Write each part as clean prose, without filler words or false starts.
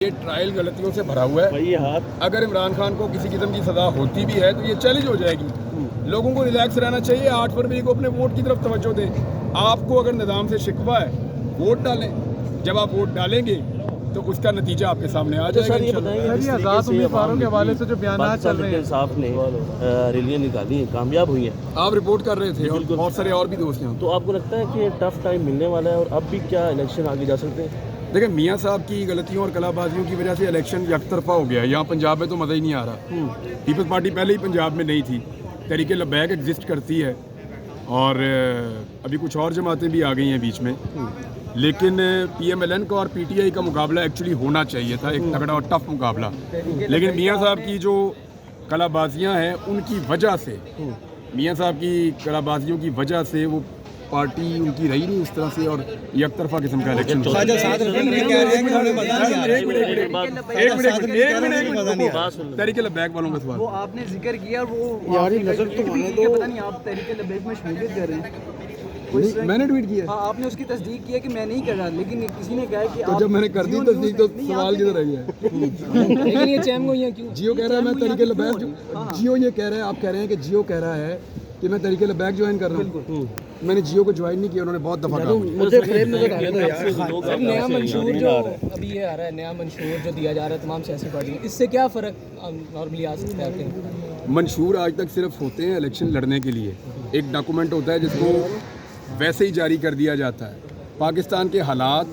ये ट्रायल गलतियों से भरा हुआ है। अगर इमरान खान को किसी किस्म की सज़ा होती भी है तो ये चैलेंज हो जाएगी। लोगों को रिलैक्स रहना चाहिए। 8 फरवरी को अपने वोट की तरफ तवज्जो दें। आपको अगर निज़ाम से शिकवा है, वोट डालें। जब आप वोट डालेंगे तो उसका नतीजा आपके सामने आ जाएगा। सर ये बताइए, आज़ाद उम्मीदवारों के हवाले से जो बयान चल रहे हैं, साहब ने रैलियां निकाली हैं, कामयाब हुई हैं। आप रिपोर्ट कर रहे थे और बहुत सारे और भी दोस्त हैं। तो आपको लगता है कि टफ टाइम मिलने वाला है और अब भी क्या इलेक्शन आगे जा सकते हैं? देखिए, मियाँ साहब की गलतियों और कलाबाजियों की वजह से इलेक्शन यकतरफा हो गया है। यहाँ पंजाब में तो मज़ा ही नहीं आ रहा। पीपल्स पार्टी पहले ही पंजाब में नहीं थी, तहरीक लबैक एग्जिस्ट करती है और अभी कुछ और जमातें भी आ गई हैं बीच में। लेकिन PMLN का और PTI का मुकाबला एक्चुअली होना चाहिए था, एक तगड़ा और टफ मुकाबला। लेकिन मियाँ साहब की जो कलाबाजियाँ हैं उनकी वजह से, मियाँ साहब की कलाबाजियों की वजह से वो पार्टी उनकी रही नहीं उस तरह से और एक तरफा किस्म का इलेक्शन। तहरीक लबैक वालों का सवाल वो आपने जिक्र किया, वो यारी नजर तो पता नहीं आप तहरीक लबैक में शमूलियत कर रहे हैं। मैंने ट्वीट किया। हाँ, आपने उसकी तस्दीक किया कि मैं नहीं कर रहा, लेकिन किसी ने कहा कि तो जब मैंने कर दी तस्दीक तो सवाल किधर रह गया? लेकिन ये चैम को यहाँ क्यों? जियो कह रहा है मैं तहरीक लबैक, जियो ये कह रहा है, आप कह रहे हैं कि जियो कह रहा है कि मैं तहरीक लबैक ज्वाइन कर रहा हूँ। मैंने जियो को ज्वाइन नहीं किया, उन्होंने बहुत दफा कहा मुझे फ्रेम नजर आ रहा है। नया मंशूर जो अभी ये आ रहा है, नया मंशूर जो दिया जा रहा है तमाम सियासी पार्टियों, इससे क्या फ़र्क नॉर्मली आ सकता है आपके? मंशूर आज तक सिर्फ होते हैं इलेक्शन लड़ने के लिए। एक डॉक्यूमेंट होता है जिसको वैसे ही जारी कर दिया जाता है। पाकिस्तान के हालात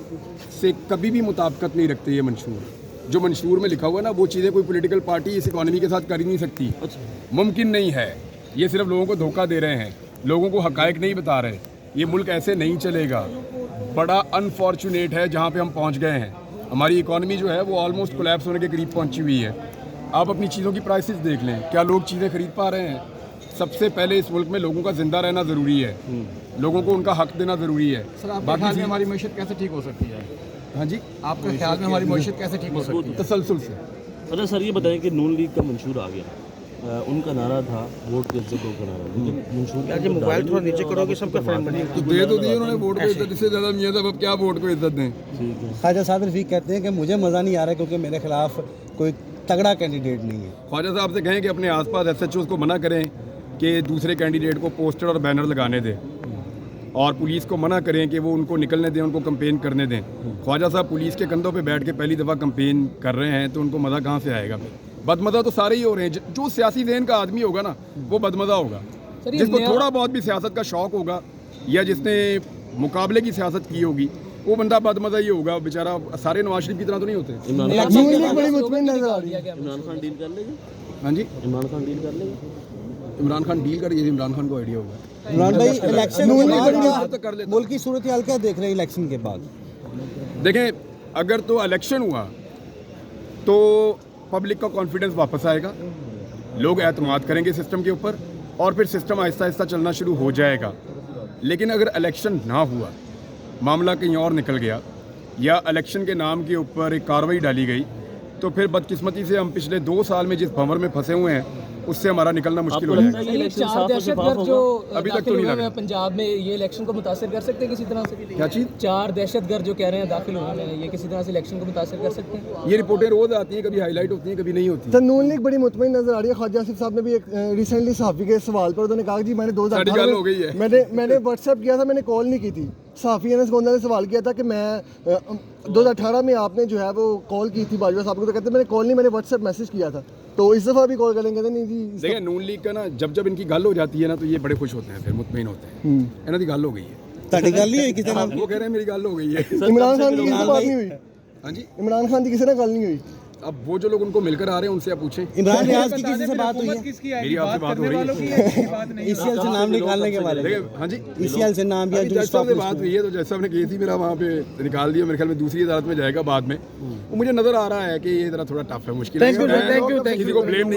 से कभी भी मुताबिकत नहीं रखते ये मंशूर। जो मंशूर में लिखा हुआ है ना, वो चीज़ें कोई पॉलिटिकल पार्टी इस इकॉनमी के साथ कर ही नहीं सकती। मुमकिन नहीं है। ये सिर्फ लोगों को धोखा दे रहे हैं, लोगों को हकायक नहीं बता रहे। ये मुल्क ऐसे नहीं चलेगा। बड़ा अनफॉर्चुनेट है जहाँ पे हम पहुँच गए हैं। हमारी इकॉनमी जो है वो ऑलमोस्ट कोलैप्स होने के करीब पहुँची हुई है। आप अपनी चीज़ों की प्राइसेस देख लें, क्या लोग चीज़ें खरीद पा रहे हैं? सबसे पहले इस मुल्क में लोगों का जिंदा रहना ज़रूरी है, लोगों को उनका हक देना ज़रूरी है। सर, आपके ख्याल में हमारी मईशत कैसे ठीक हो सकती है? हाँ जी, आपके ख्याल में हमारी मईशत कैसे ठीक हो सकती है? तसलसल से। अच्छा सर, ये बताएं कि नून लीग का मंशूर आ गया, उनका नारा था वोट की इज्जत का नारा, लेकिन मंशूर मोबाइल थोड़ा नीचे करोगे सबका फ्रेम बनेगा। तो दे तो दी उन्होंने वोट को इज्जत, इससे ज़्यादा मियाँ साहब अब क्या वोट को इज्जत दें? ख्वाजा साहब रफीक कहते हैं कि मुझे मज़ा नहीं आ रहा क्योंकि मेरे खिलाफ कोई तगड़ा कैंडिडेट नहीं है। ख्वाजा साहब से कहें कि अपने आसपास SHOs को मना करें कि दूसरे कैंडिडेट को पोस्टर और बैनर लगाने दें, और पुलिस को मना करें कि वो उनको निकलने दें, उनको कंपेन करने दें। ख्वाजा साहब पुलिस के कंधों पे बैठ के पहली दफ़ा कंपेन कर रहे हैं तो उनको मज़ा कहाँ से आएगा? बदमज़ा तो सारे ही हो रहे हैं। जो सियासी ज़हन का आदमी होगा ना, वो बदमज़ा होगा। जिसको थोड़ा बहुत भी सियासत का शौक़ होगा या जिसने मुकाबले की सियासत की होगी, वो बंदा बदमज़ा ही होगा बेचारा। सारे नवाज शरीफ की तरह तो नहीं होते। इमरान खान डील कर लेगा? हाँ जी, इमरान खान डील कर लेगा? इमरान खान डील कर, ये इमरान खान को आइडिया होगा। इमरान भाई, इलेक्शन कर लेते। मुल्क की सूरत हाल क्या देख रहे हैं इलेक्शन के बाद? देखें, अगर तो इलेक्शन हुआ तो पब्लिक का कॉन्फिडेंस वापस आएगा, लोग एतमाद करेंगे सिस्टम के ऊपर और फिर सिस्टम आहिस्ता आहिस्ता चलना शुरू हो जाएगा। लेकिन अगर इलेक्शन ना हुआ, मामला कहीं और निकल गया या इलेक्शन के नाम के ऊपर एक कार्रवाई डाली गई, तो फिर बदकिस्मती से हम पिछले 2 साल में जिस भंवर में फंसे हुए हैं उससे हमारा निकलना मुश्किल हो जाएगा। चार दहशतगर्द जो अभी तक तो नहीं लगा पंजाब में, ये इलेक्शन को मुतासर कर सकते हैं किसी तरह से? क्या चीज़? 4 दहशतगर्द जो कह रहे हैं दाखिल होने में, ये किसी तरह से इलेक्शन को मुतासर कर सकते हैं? ये रिपोर्टें रोज़ आती हैं, कभी हाईलाइट होती हैं, कभी नहीं होती। सर, नून लीग बड़ी मुतमईन नजर आ रही है। ख्वाजा आसिफ साहब ने भी एक रिसेंटली सहाफ़ी के सवाल पर उन्होंने कहा कि जी मैंने 2018 हो गई है। मैंने व्हाट्सएप किया था, मैंने कॉल नहीं की थी। सहाफ़ी अनस गोंदा ने सवाल किया था कि मैं 2018 में आपने जो है वो कॉल की थी बाजवा साहब को, तो कहते मैंने कॉल नहीं, मैंने व्हाट्सएप मैसेज किया था। तो इस दफ़ा भी कॉल करेंगे? नहीं जी। देखिए, नून लीग का ना जब इनकी गल हो जाती है ना तो ये बड़े खुश होते हैं, फिर मुतमईन होते हैं। इन्हों की गल हो गई है। ताड़ी गल नहीं हुई किसी नाल? वो कह रहे हैं मेरी गल हो गई है। इमरान खान की किसी से बात नहीं हुई? हाँ जी, इमरान खान की किसी ने गल नहीं हुई? अब वो जो लोग उनको मिलकर आ रहे हैं उनसे आप पूछें। इमरान रियाज की किसी से बात हुई है? मेरी आपसे बात हो रही है। ECL से नाम निकालने के बारे में? हाँ जी, ECL से नाम या जज साहब से बात हुई है, तो जज साहब ने कही थी मेरा वहाँ पे निकाल दिया। मेरे ख्याल में दूसरी अदालत में जाएगा बाद में। वो मुझे नज़र आ रहा है कि ये ज़रा थोड़ा टफ है, मुश्किल है। किसी को ब्लेम नहीं